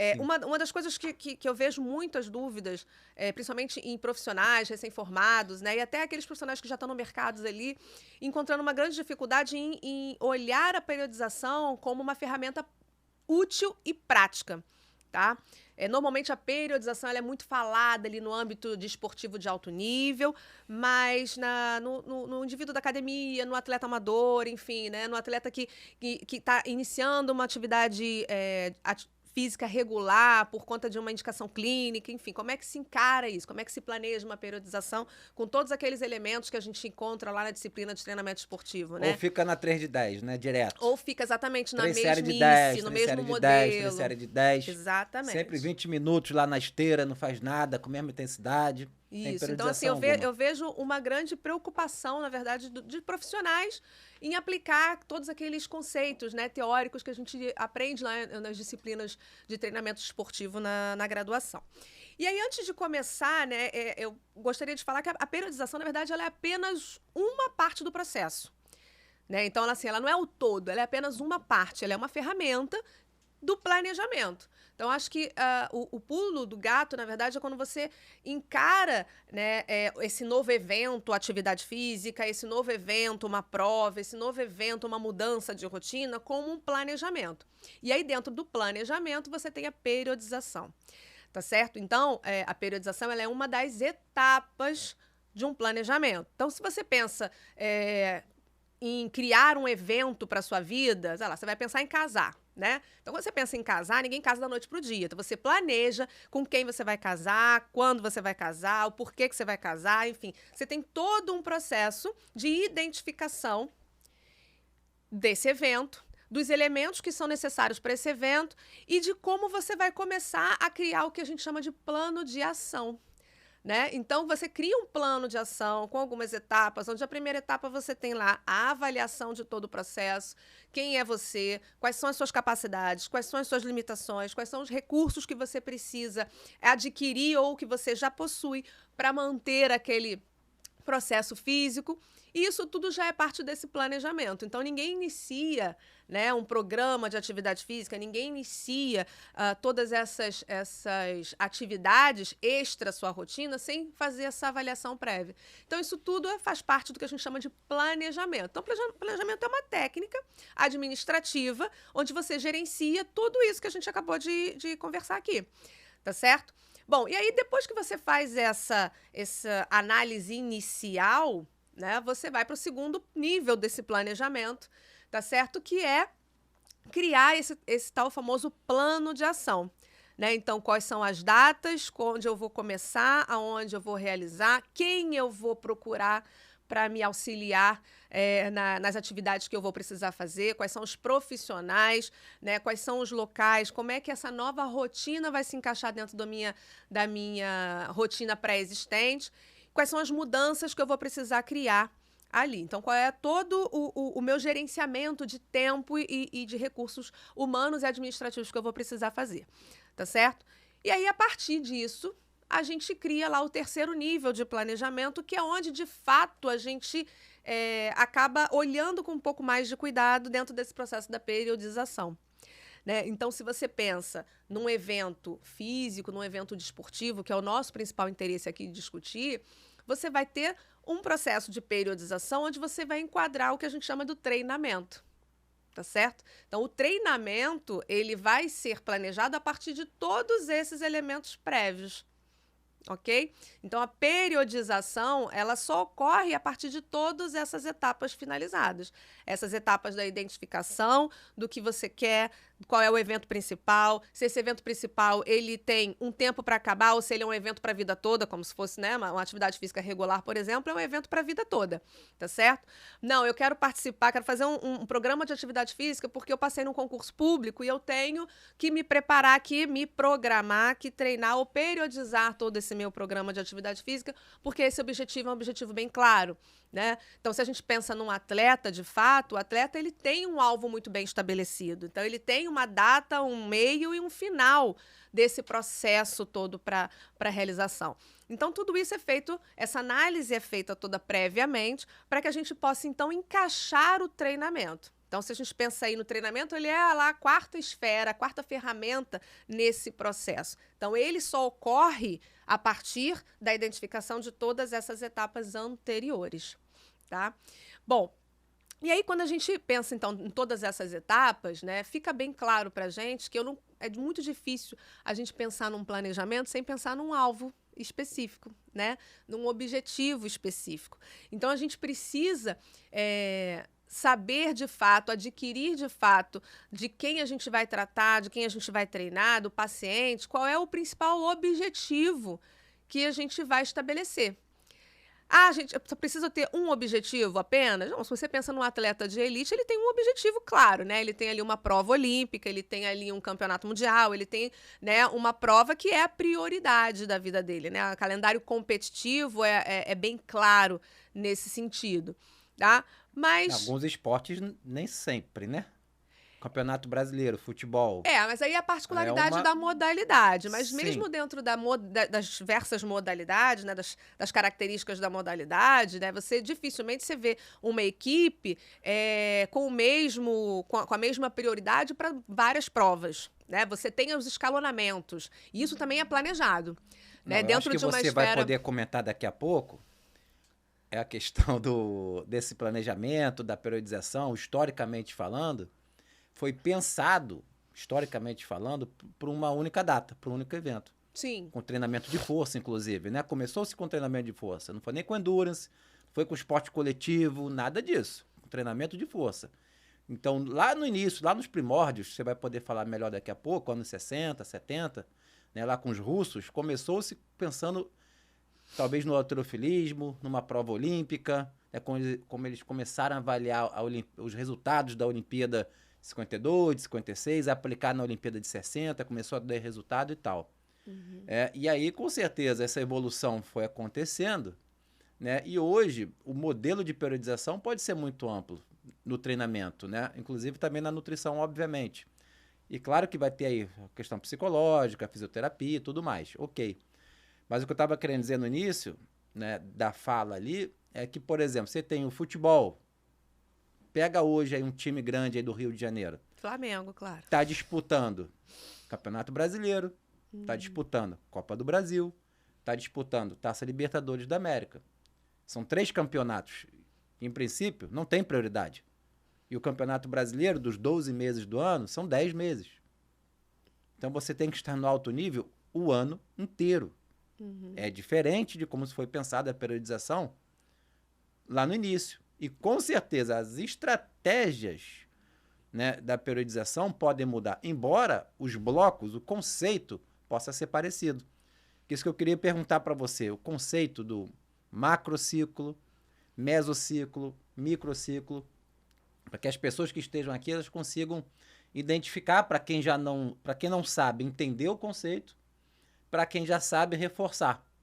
Sim. Uma das coisas que eu vejo muitas dúvidas, principalmente em profissionais recém-formados, né, e até aqueles profissionais que já estão no mercado ali, encontrando uma grande dificuldade em olhar a periodização como uma ferramenta útil e prática, tá? Normalmente a periodização ela é muito falada ali no âmbito desportivo de alto nível, mas no indivíduo da academia, no atleta amador, enfim, né? No atleta que está iniciando uma atividade física regular por conta de uma indicação clínica, enfim, como é que se encara isso? Como é que se planeja uma periodização com todos aqueles elementos que a gente encontra lá na disciplina de treinamento esportivo, Ou né? fica na 3 de 10, né, direto. Ou fica exatamente na 3 série de mesmice, 10, no 3 mesmo série de 10, 3 modelo. série de 10. Sempre Exatamente. 20 minutos lá na esteira, não faz nada, com a mesma intensidade. Tem Isso. Então, assim, periodização alguma. eu vejo uma grande preocupação, na verdade, de profissionais em aplicar todos aqueles conceitos, né, teóricos que a gente aprende lá nas disciplinas de treinamento esportivo na graduação. E aí, antes de começar, né, eu gostaria de falar que a periodização, na verdade, ela é apenas uma parte do processo. Né? Então, assim, ela não é o todo, ela é apenas uma parte, ela é uma ferramenta do planejamento. Então, acho que o pulo do gato, na verdade, é quando você encara, né, esse novo evento, atividade física, esse novo evento, uma prova, esse novo evento, uma mudança de rotina, como um planejamento. E aí, dentro do planejamento, você tem a periodização. Tá certo? Então, a periodização ela é uma das etapas de um planejamento. Então, se você pensa em criar um evento para sua vida, sei lá, você vai pensar em casar, né? Então, quando você pensa em casar, ninguém casa da noite pro dia. Então, você planeja com quem você vai casar, quando você vai casar, o porquê que você vai casar, enfim. Você tem todo um processo de identificação desse evento, dos elementos que são necessários para esse evento e de como você vai começar a criar o que a gente chama de plano de ação. Né? Então, você cria um plano de ação com algumas etapas, onde a primeira etapa você tem lá a avaliação de todo o processo, quem é você, quais são as suas capacidades, quais são as suas limitações, quais são os recursos que você precisa adquirir ou que você já possui para manter aquele processo físico. E isso tudo já é parte desse planejamento. Então, ninguém inicia, né, um programa de atividade física, ninguém inicia todas essas atividades extra à sua rotina sem fazer essa avaliação prévia. Então, isso tudo faz parte do que a gente chama de planejamento. Então, planejamento é uma técnica administrativa onde você gerencia tudo isso que a gente acabou de conversar aqui. Tá certo? Bom, e aí depois que você faz essa análise inicial, né, você vai para o segundo nível desse planejamento, tá certo? Que é criar esse tal famoso plano de ação. Né? Então, quais são as datas, onde eu vou começar, aonde eu vou realizar, quem eu vou procurar para me auxiliar nas atividades que eu vou precisar fazer, quais são os profissionais, né, quais são os locais, como é que essa nova rotina vai se encaixar dentro da minha rotina pré-existente, quais são as mudanças que eu vou precisar criar ali. Então, qual é todo o meu gerenciamento de tempo e de recursos humanos e administrativos que eu vou precisar fazer, tá certo? E aí, a partir disso, a gente cria lá o terceiro nível de planejamento, que é onde, de fato, a gente acaba olhando com um pouco mais de cuidado dentro desse processo da periodização. Né? Então, se você pensa num evento físico, num evento desportivo, que é o nosso principal interesse aqui de discutir, você vai ter um processo de periodização onde você vai enquadrar o que a gente chama do treinamento. Tá certo? Então, o treinamento ele vai ser planejado a partir de todos esses elementos prévios. Ok? Então, a periodização, ela só ocorre a partir de todas essas etapas finalizadas. Essas etapas da identificação, do que você quer, qual é o evento principal, se esse evento principal ele tem um tempo para acabar ou se ele é um evento para a vida toda, como se fosse, né, uma atividade física regular, por exemplo, é um evento para a vida toda, tá certo? Não, eu quero participar, quero fazer um programa de atividade física porque eu passei num concurso público e eu tenho que me preparar aqui, me programar, que treinar ou periodizar todo esse meu programa de atividade física, porque esse objetivo é um objetivo bem claro, né? Então, se a gente pensa num atleta, de fato, o atleta ele tem um alvo muito bem estabelecido. Então, ele tem uma data, um meio e um final desse processo todo para realização. Então, tudo isso é feito, essa análise é feita toda previamente para que a gente possa, então, encaixar o treinamento. Então, se a gente pensa aí no treinamento, ele é lá a quarta esfera, a quarta ferramenta nesse processo. Então, ele só ocorre a partir da identificação de todas essas etapas anteriores, tá? Bom, e aí quando a gente pensa, então, em todas essas etapas, né, fica bem claro pra gente que é muito difícil a gente pensar num planejamento sem pensar num alvo específico, né, num objetivo específico. Então, a gente precisa saber de fato, adquirir de fato de quem a gente vai tratar, de quem a gente vai treinar, do paciente, qual é o principal objetivo que a gente vai estabelecer. Ah, gente, eu só preciso ter um objetivo apenas? Não, se você pensa num atleta de elite, ele tem um objetivo claro, né? Ele tem ali uma prova olímpica, ele tem ali um campeonato mundial, ele tem, né, uma prova que é a prioridade da vida dele, né? O calendário competitivo é bem claro nesse sentido, tá? Em Mas alguns esportes, nem sempre, né? Campeonato Brasileiro, futebol. mas aí é a particularidade da modalidade. Mas Sim. mesmo dentro das diversas modalidades, né, das características da modalidade, né, dificilmente você vê uma equipe com a mesma prioridade para várias provas, né? Você tem os escalonamentos. E isso também é planejado. Né? Não, Dentro eu acho que de uma você esfera... vai poder comentar daqui a pouco é a questão desse planejamento, da periodização, historicamente falando, foi pensado, historicamente falando, por uma única data, por um único evento. Sim. Com treinamento de força, inclusive, né? Começou-se com treinamento de força, não foi nem com endurance, não foi com esporte coletivo, nada disso. Com treinamento de força. Então, lá no início, lá nos primórdios, você vai poder falar melhor daqui a pouco, anos 60, 70, né? Lá com os russos, começou-se pensando, talvez no halterofilismo, numa prova olímpica, né? Como eles começaram a avaliar os resultados da Olimpíada 52, de 56, aplicar na Olimpíada de 60, começou a dar resultado e tal. Uhum. E aí, com certeza, essa evolução foi acontecendo, né? E hoje, o modelo de periodização pode ser muito amplo no treinamento, né? Inclusive também na nutrição, obviamente. E claro que vai ter aí a questão psicológica, fisioterapia e tudo mais, ok. Mas o que eu estava querendo dizer no início, né, da fala ali, é que, por exemplo, você tem o futebol. Pega hoje aí um time grande aí do Rio de Janeiro. Flamengo, claro. Está disputando Campeonato Brasileiro, está disputando Copa do Brasil, está disputando Taça Libertadores da América. São 3 campeonatos. Em princípio, não tem prioridade. E o Campeonato Brasileiro, dos 12 meses do ano, são 10 meses. Então você tem que estar no alto nível o ano inteiro. Uhum. É diferente de como foi pensada a periodização lá no início. E com certeza as estratégias, né, da periodização podem mudar, embora os blocos, o conceito possa ser parecido. Isso que eu queria perguntar para você, o conceito do macrociclo, mesociclo, microciclo, para que as pessoas que estejam aqui elas consigam identificar, para quem não sabe, entender o conceito, para quem já sabe, reforçar.